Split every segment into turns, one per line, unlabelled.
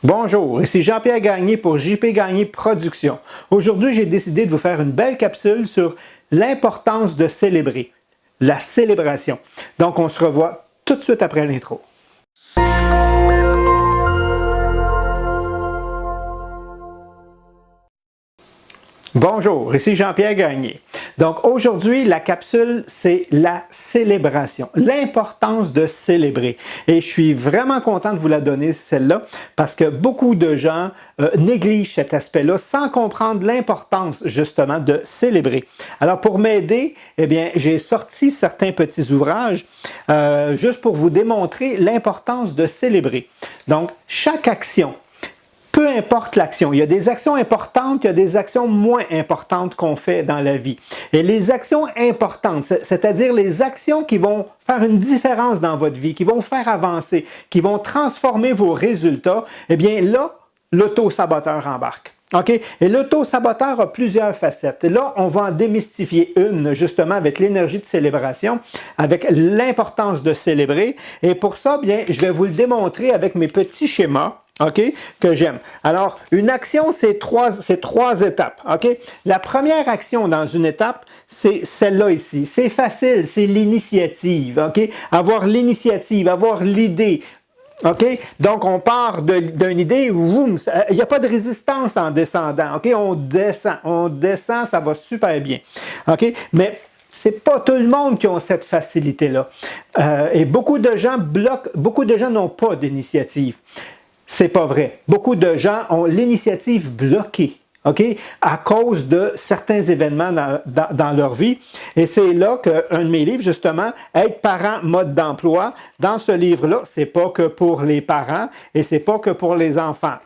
Bonjour, ici Jean-Pierre Gagné pour JP Gagné Productions. Aujourd'hui, j'ai décidé de vous faire une belle capsule sur l'importance de célébrer, la célébration. Donc, on se revoit tout de suite après l'intro. Bonjour, ici Jean-Pierre Gagné. Donc aujourd'hui, la capsule, c'est la célébration, l'importance de célébrer. Et je suis vraiment content de vous la donner, celle-là, parce que beaucoup de gens négligent cet aspect-là sans comprendre l'importance, justement, de célébrer. Alors pour m'aider, eh bien, j'ai sorti certains petits ouvrages juste pour vous démontrer l'importance de célébrer. Donc, chaque action, peu importe l'action, il y a des actions importantes, il y a des actions moins importantes qu'on fait dans la vie. Et les actions importantes, c'est-à-dire les actions qui vont faire une différence dans votre vie, qui vont faire avancer, qui vont transformer vos résultats, eh bien là, l'auto-saboteur embarque. OK? Et l'auto-saboteur a plusieurs facettes. Et là, on va en démystifier une, justement, avec l'énergie de célébration, avec l'importance de célébrer. Et pour ça, bien, je vais vous le démontrer avec mes petits schémas. OK? Que j'aime. Alors, une action, c'est trois étapes. OK? La première action dans une étape, c'est celle-là ici. C'est facile, c'est l'initiative. OK? Avoir l'initiative, avoir l'idée. OK? Donc, on part d'une idée, il n'y a pas de résistance en descendant. OK? On descend, ça va super bien. OK? Mais c'est pas tout le monde qui a cette facilité-là. Et beaucoup de gens bloquent, beaucoup de gens n'ont pas d'initiative. C'est pas vrai. Beaucoup de gens ont l'initiative bloquée, OK, à cause de certains événements dans leur vie. Et c'est là qu'un de mes livres, justement, Être parent, mode d'emploi, dans ce livre-là, c'est pas que pour les parents et c'est pas que pour les enfants.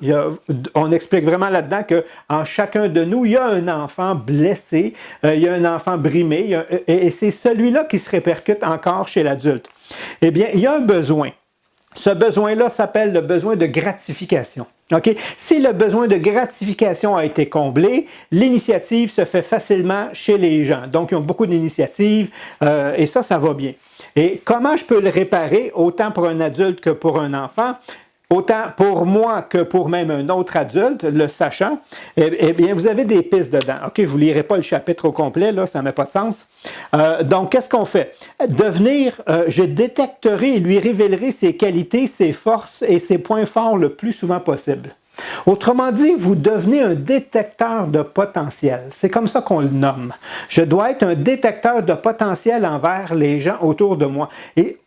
On explique vraiment là-dedans qu'en chacun de nous, il y a un enfant blessé, il y a un enfant brimé, et c'est celui-là qui se répercute encore chez l'adulte. Eh bien, il y a un besoin. Ce besoin-là s'appelle le besoin de gratification. OK? Si le besoin de gratification a été comblé, l'initiative se fait facilement chez les gens. Donc, ils ont beaucoup d'initiatives et ça va bien. Et comment je peux le réparer, autant pour un adulte que pour un enfant? Autant pour moi que pour même un autre adulte, le sachant, eh bien, vous avez des pistes dedans. OK, je ne vous lirai pas le chapitre au complet, là, ça n'a pas de sens. Donc, qu'est-ce qu'on fait? Je détecterai et lui révélerai ses qualités, ses forces et ses points forts le plus souvent possible. Autrement dit, vous devenez un détecteur de potentiel. C'est comme ça qu'on le nomme. Je dois être un détecteur de potentiel envers les gens autour de moi. Et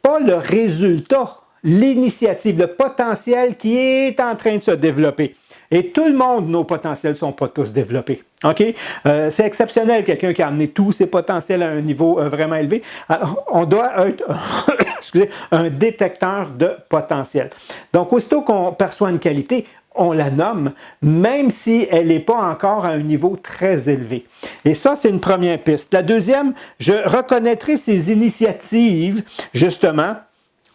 pas le résultat. L'initiative, le potentiel qui est en train de se développer. Et tout le monde, nos potentiels ne sont pas tous développés. OK? C'est exceptionnel, quelqu'un qui a amené tous ses potentiels à un niveau vraiment élevé. Alors, on doit être un détecteur de potentiel. Donc, aussitôt qu'on perçoit une qualité, on la nomme, même si elle n'est pas encore à un niveau très élevé. Et ça, c'est une première piste. La deuxième, je reconnaîtrai ces initiatives, justement,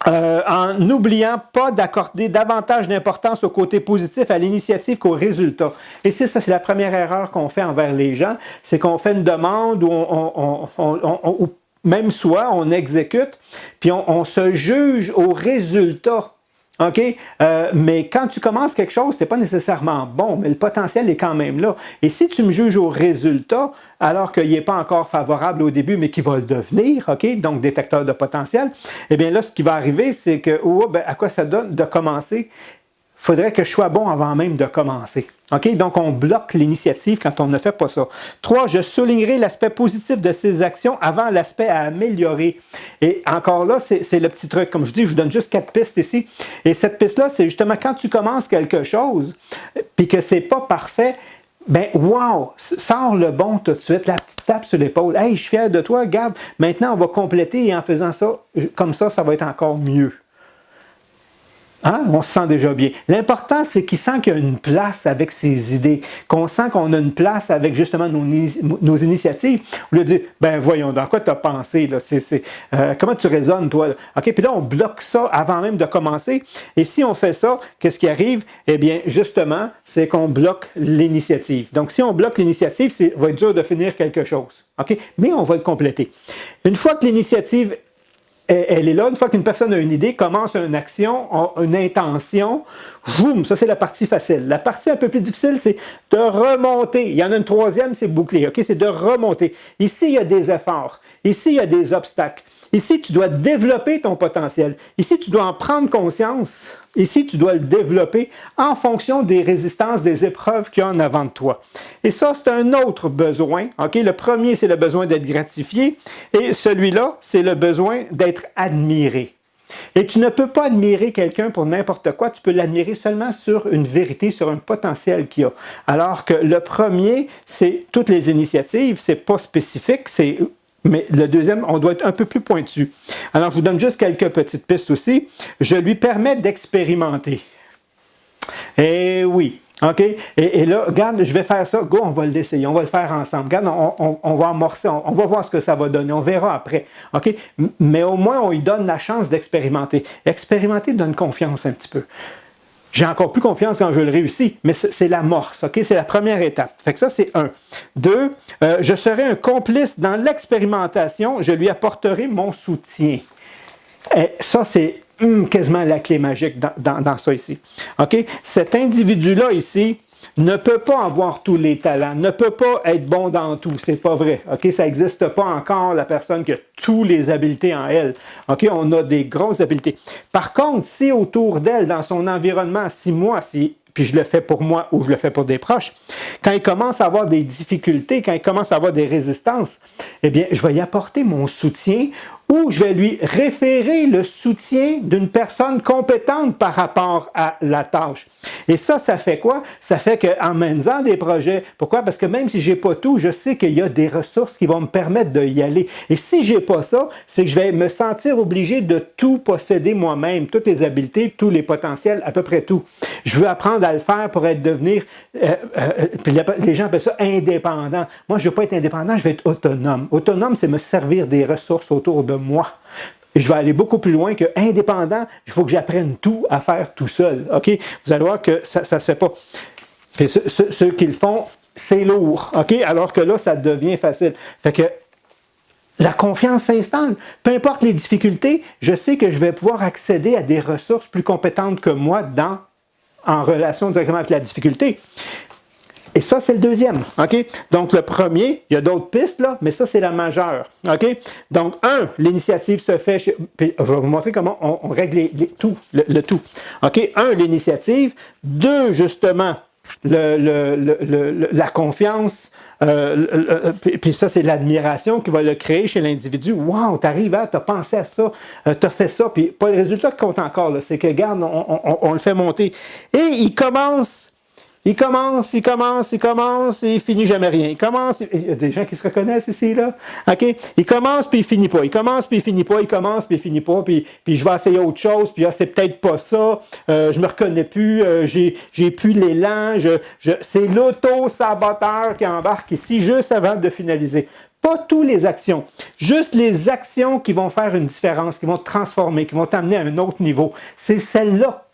en n'oubliant pas d'accorder davantage d'importance au côté positif à l'initiative qu'au résultat. Et ça, c'est la première erreur qu'on fait envers les gens, c'est qu'on fait une demande ou même soit on exécute, puis on se juge au résultat. OK? Mais quand tu commences quelque chose, ce n'est pas nécessairement bon, mais le potentiel est quand même là. Et si tu me juges au résultat, alors qu'il n'est pas encore favorable au début, mais qu'il va le devenir, OK? Donc, détecteur de potentiel, eh bien là, ce qui va arriver, c'est que, à quoi ça donne de commencer? Il faudrait que je sois bon avant même de commencer. OK? Donc, on bloque l'initiative quand on ne fait pas ça. 3, je soulignerai l'aspect positif de ces actions avant l'aspect à améliorer. Et encore là, c'est le petit truc. Comme je dis, je vous donne juste 4 pistes ici. Et cette piste-là, c'est justement quand tu commences quelque chose, puis que c'est pas parfait, ben wow, sors le bon tout de suite, la petite tape sur l'épaule. Hey, je suis fier de toi, regarde, maintenant on va compléter et en faisant ça, comme ça va être encore mieux. Hein? On se sent déjà bien. L'important, c'est qu'il sent qu'il y a une place avec ses idées, qu'on sent qu'on a une place avec justement nos initiatives. Au lieu de dire, ben voyons, dans quoi tu as pensé? Là? Comment tu raisonnes, toi? Là? OK, puis là, on bloque ça avant même de commencer. Et si on fait ça, qu'est-ce qui arrive? Eh bien, justement, c'est qu'on bloque l'initiative. Donc, si on bloque l'initiative, ça va être dur de finir quelque chose. OK? Mais on va le compléter. Une fois que l'initiative elle est là. Une fois qu'une personne a une idée, commence une action, une intention, boum, ça c'est la partie facile. La partie un peu plus difficile, c'est de remonter. Il y en a une troisième, c'est boucler, ok? C'est de remonter. Ici, il y a des efforts. Ici, il y a des obstacles. Ici, tu dois développer ton potentiel. Ici, tu dois en prendre conscience. Ici, tu dois le développer en fonction des résistances, des épreuves qu'il y a en avant de toi. Et ça, c'est un autre besoin. Okay? Le premier, c'est le besoin d'être gratifié. Et celui-là, c'est le besoin d'être admiré. Et tu ne peux pas admirer quelqu'un pour n'importe quoi, tu peux l'admirer seulement sur une vérité, sur un potentiel qu'il a. Alors que le premier, c'est toutes les initiatives, c'est pas spécifique, mais le deuxième, on doit être un peu plus pointu. Alors, je vous donne juste quelques petites pistes aussi. Je lui permets d'expérimenter. Eh oui, OK? Et là, regarde, je vais faire ça. Go, on va l'essayer. On va le faire ensemble. Regarde, on va amorcer. On va voir ce que ça va donner. On verra après. OK? Mais au moins, on lui donne la chance d'expérimenter. Expérimenter donne confiance un petit peu. J'ai encore plus confiance quand je le réussis, mais c'est l'amorce, OK? C'est la première étape. Fait que ça, c'est 1. 2, je serai un complice dans l'expérimentation, je lui apporterai mon soutien. Et ça, c'est quasiment la clé magique dans ça ici. OK? Cet individu-là ici ne peut pas avoir tous les talents, ne peut pas être bon dans tout. C'est pas vrai. OK? Ça n'existe pas encore, la personne qui a toutes les habiletés en elle. OK? On a des grosses habiletés. Par contre, si autour d'elle, dans son environnement, puis je le fais pour moi ou je le fais pour des proches, quand il commence à avoir des difficultés, quand il commence à avoir des résistances, eh bien, je vais y apporter mon soutien ou je vais lui référer le soutien d'une personne compétente par rapport à la tâche. Et ça fait quoi? Ça fait qu'en menant des projets, pourquoi? Parce que même si je n'ai pas tout, je sais qu'il y a des ressources qui vont me permettre d'y aller. Et si je n'ai pas ça, c'est que je vais me sentir obligé de tout posséder moi-même, toutes les habiletés, tous les potentiels, à peu près tout. Je veux apprendre à le faire pour devenir, les gens appellent ça indépendant. Moi, je ne veux pas être indépendant, je vais être autonome. Autonome, c'est me servir des ressources autour de moi. Et je vais aller beaucoup plus loin que indépendant, il faut que j'apprenne tout à faire tout seul. OK? Vous allez voir que ça ne se fait pas. Puis ceux qui le font, c'est lourd. OK? Alors que là, ça devient facile. Fait que la confiance s'installe. Peu importe les difficultés, je sais que je vais pouvoir accéder à des ressources plus compétentes que moi en relation directement avec la difficulté. Et ça, c'est le deuxième. OK? Donc, le premier, il y a d'autres pistes, là, mais ça, c'est la majeure. OK? Donc, l'initiative se fait. Puis, je vais vous montrer comment on règle le tout. OK? L'initiative. 2, justement, la confiance. Puis ça, c'est l'admiration qui va le créer chez l'individu. Wow, t'arrives, t'as pensé à ça, t'as fait ça, puis pas le résultat qui compte encore, c'est que, regarde, on le fait monter. Et il commence, et il finit jamais rien. Il y a des gens qui se reconnaissent ici, là. OK? Il commence, puis il finit pas. Il commence, puis il finit pas. Il commence, puis il finit pas. Puis je vais essayer autre chose, puis c'est peut-être pas ça. Je me reconnais plus. J'ai plus l'élan. C'est l'auto-saboteur qui embarque ici, juste avant de finaliser. Pas toutes les actions, juste les actions qui vont faire une différence, qui vont te transformer, qui vont t'amener à un autre niveau. C'est celle-là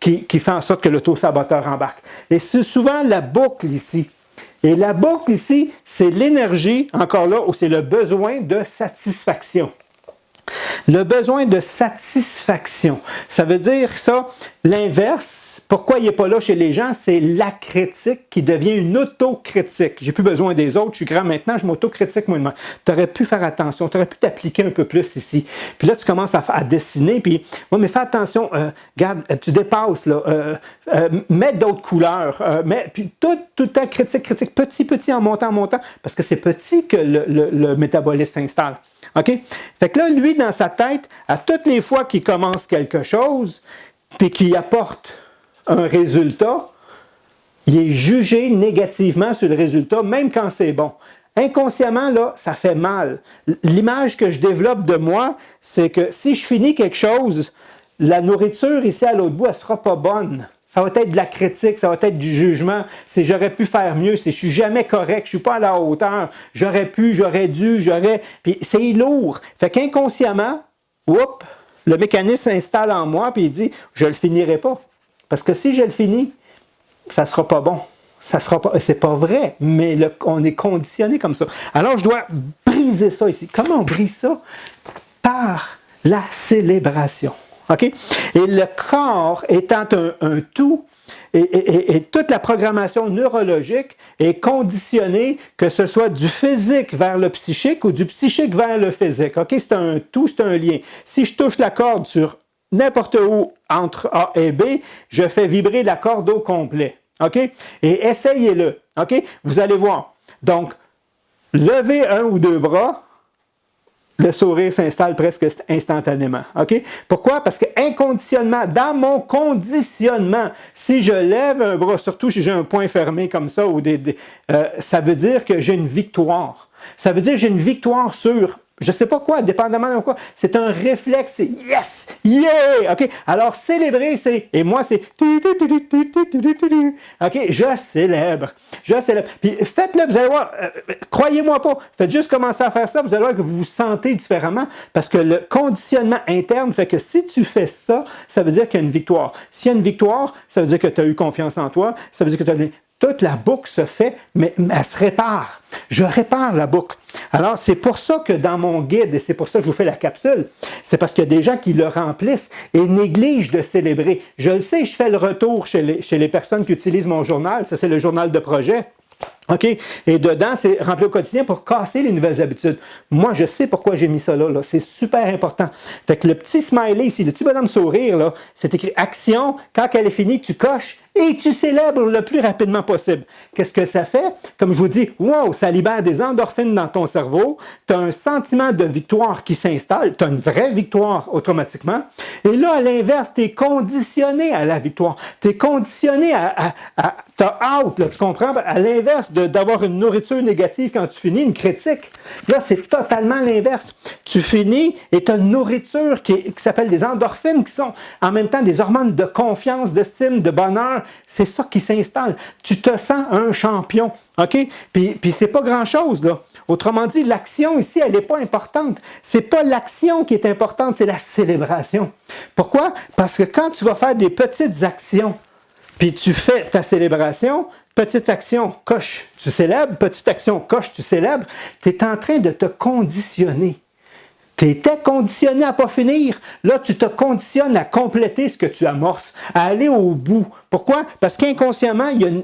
qui fait en sorte que l'auto-saboteur embarque. Et c'est souvent la boucle ici. Et la boucle ici, c'est l'énergie, encore là, où c'est le besoin de satisfaction. Le besoin de satisfaction. Ça veut dire ça, l'inverse. Pourquoi il n'est pas là chez les gens? C'est la critique qui devient une autocritique. J'ai plus besoin des autres, je suis grand maintenant, je m'autocritique moi-même. Tu aurais pu faire attention, tu aurais pu t'appliquer un peu plus ici. Puis là, tu commences à dessiner, puis mais fais attention, regarde, tu dépasses, là, mets d'autres couleurs, puis tout le temps critique, petit en montant, parce que c'est petit que le métabolisme s'installe. OK? Fait que là, lui, dans sa tête, à toutes les fois qu'il commence quelque chose, puis qu'il apporte un résultat, il est jugé négativement sur le résultat, même quand c'est bon. Inconsciemment, là, ça fait mal. L'image que je développe de moi, c'est que si je finis quelque chose, la nourriture ici à l'autre bout, elle ne sera pas bonne. Ça va être de la critique, ça va être du jugement. C'est j'aurais pu faire mieux, c'est je suis jamais correct, je ne suis pas à la hauteur. J'aurais pu, j'aurais dû, Puis c'est lourd. Fait qu'inconsciemment, le mécanisme s'installe en moi, puis il dit, je ne le finirai pas. Parce que si je le finis, ça ne sera pas bon. Ça sera pas. C'est pas vrai, mais on est conditionné comme ça. Alors, je dois briser ça ici. Comment on brise ça? Par La célébration. OK? Et le corps étant un tout, et toute la programmation neurologique est conditionnée, que ce soit du physique vers le psychique ou du psychique vers le physique. OK? C'est un tout, c'est un lien. Si je touche la corde sur n'importe où entre A et B, je fais vibrer la corde au complet. OK? Et essayez-le. OK? Vous allez voir. Donc, levez un ou deux bras, le sourire s'installe presque instantanément. OK? Pourquoi? Parce que inconditionnellement, dans mon conditionnement, si je lève un bras, surtout si j'ai un poing fermé comme ça, ça veut dire que j'ai une victoire. Ça veut dire que j'ai une victoire sur, je ne sais pas quoi, dépendamment de quoi. C'est un réflexe, c'est yes! Yeah! OK? Alors, célébrer, c'est, et moi, c'est OK? Je célèbre. Je célèbre. Puis faites-le, vous allez voir, croyez-moi pas, faites juste commencer à faire ça, vous allez voir que vous vous sentez différemment parce que le conditionnement interne fait que si tu fais ça, ça veut dire qu'il y a une victoire. S'il y a une victoire, ça veut dire que tu as eu confiance en toi, ça veut dire que tu as... Toute la boucle se fait, mais elle se répare. Je répare la boucle. Alors, c'est pour ça que dans mon guide, et c'est pour ça que je vous fais la capsule, c'est parce qu'il y a des gens qui le remplissent et négligent de célébrer. Je le sais, je fais le retour chez les personnes qui utilisent mon journal. Ça, c'est le journal de projet. OK? Et dedans, c'est rempli au quotidien pour casser les nouvelles habitudes. Moi, je sais pourquoi j'ai mis ça là. C'est super important. Fait que le petit smiley ici, le petit bonhomme sourire, là, c'est écrit action. Quand elle est finie, tu coches et tu célèbres le plus rapidement possible. Qu'est-ce que ça fait? Comme je vous dis, wow, ça libère des endorphines dans ton cerveau. Tu as un sentiment de victoire qui s'installe. Tu as une vraie victoire automatiquement. Et là, à l'inverse, tu es conditionné à la victoire. Tu es conditionné tu as out, là, tu comprends? À l'inverse d'avoir une nourriture négative quand tu finis, une critique. Là, c'est totalement l'inverse. Tu finis et tu as une nourriture qui s'appelle des endorphines, qui sont en même temps des hormones de confiance, d'estime, de bonheur. C'est ça qui s'installe. Tu te sens un champion. OK? Puis c'est pas grand-chose, là. Autrement dit, l'action ici, elle n'est pas importante. C'est pas l'action qui est importante, c'est la célébration. Pourquoi? Parce que quand tu vas faire des petites actions, puis tu fais ta célébration, petite action, coche, tu célèbres, petite action, coche, tu célèbres, tu es en train de te conditionner. Tu étais conditionné à ne pas finir. Là, tu te conditionnes à compléter ce que tu amorces, à aller au bout. Pourquoi? Parce qu'inconsciemment, il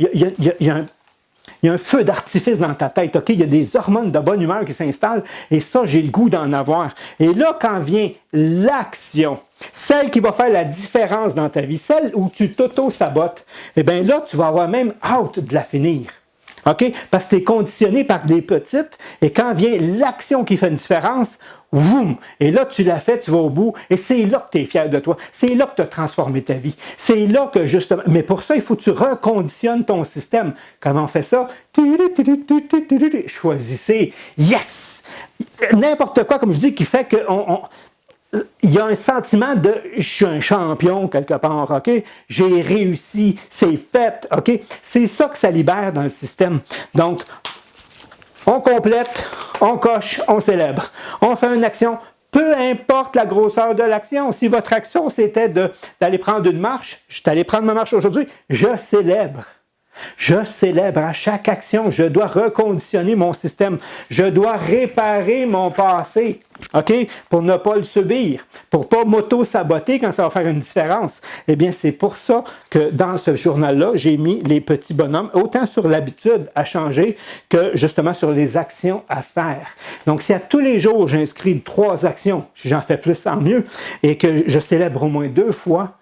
y a un feu d'artifice dans ta tête. OK? Il y a des hormones de bonne humeur qui s'installent et ça, j'ai le goût d'en avoir. Et là, quand vient l'action, celle qui va faire la différence dans ta vie, celle où tu t'auto-sabotes, eh bien là, tu vas avoir même hâte de la finir. OK? Parce que tu es conditionné par des petites, et quand vient l'action qui fait une différence, boum! Et là, tu l'as fait, tu vas au bout, et c'est là que tu es fier de toi. C'est là que tu as transformé ta vie. C'est là que justement... Mais pour ça, il faut que tu reconditionnes ton système. Comment on fait ça? Choisissez. Yes! N'importe quoi, comme je dis, qui fait que... il y a un sentiment de « je suis un champion quelque part, OK? J'ai réussi, c'est fait, OK? » C'est ça que ça libère dans le système. Donc, on complète, on coche, on célèbre. On fait une action, peu importe la grosseur de l'action. Si votre action, c'était d'aller prendre une marche, je suis allé prendre ma marche aujourd'hui, je célèbre. Je célèbre à chaque action. Je dois reconditionner mon système. Je dois réparer mon passé, OK? Pour ne pas le subir, pour ne pas m'auto-saboter quand ça va faire une différence. Eh bien, c'est pour ça que dans ce journal-là, j'ai mis les petits bonhommes, autant sur l'habitude à changer que justement sur les actions à faire. Donc, si à tous les jours, j'inscris 3 actions, si j'en fais plus, tant mieux, et que je célèbre au moins 2 fois,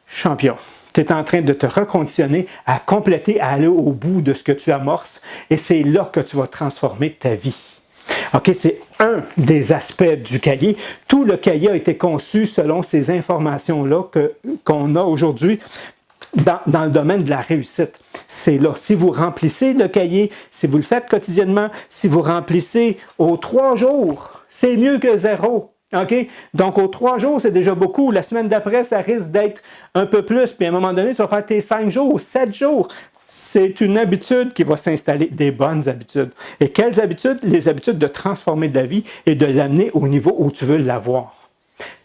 champion. Tu es en train de te reconditionner à compléter, à aller au bout de ce que tu amorces et c'est là que tu vas transformer ta vie. OK, c'est un des aspects du cahier. Tout le cahier a été conçu selon ces informations-là qu'on a aujourd'hui dans le domaine de la réussite. C'est là. Si vous remplissez le cahier, si vous le faites quotidiennement, si vous remplissez aux 3 jours, c'est mieux que 0. OK? Donc, aux 3 jours, c'est déjà beaucoup. La semaine d'après, ça risque d'être un peu plus. Puis, à un moment donné, tu vas faire tes 5 jours, 7 jours. C'est une habitude qui va s'installer, des bonnes habitudes. Et quelles habitudes? Les habitudes de transformer de la vie et de l'amener au niveau où tu veux l'avoir.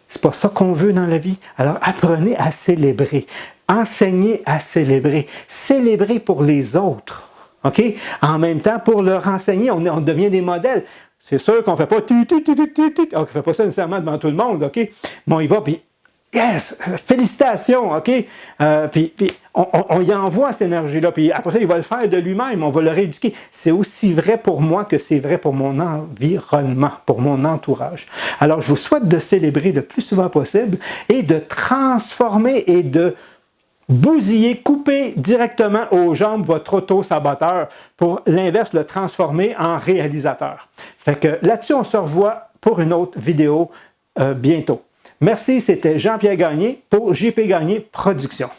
C'est pas ça qu'on veut dans la vie. Alors, apprenez à célébrer. Enseignez à célébrer. Célébrer pour les autres. OK? En même temps, pour leur enseigner, on devient des modèles. C'est sûr qu'on ne fait pas on ne fait pas ça nécessairement devant tout le monde, OK? Mais on y va, puis yes! Félicitations, OK? Puis on y envoie cette énergie-là, puis après ça, il va le faire de lui-même, on va le rééduquer. C'est aussi vrai pour moi que c'est vrai pour mon environnement, pour mon entourage. Alors, je vous souhaite de célébrer le plus souvent possible et de transformer et de bousiller, couper directement aux jambes votre auto-saboteur pour l'inverse, le transformer en réalisateur. Fait que là-dessus, on se revoit pour une autre vidéo bientôt. Merci, c'était Jean-Pierre Gagné pour JP Gagné Productions.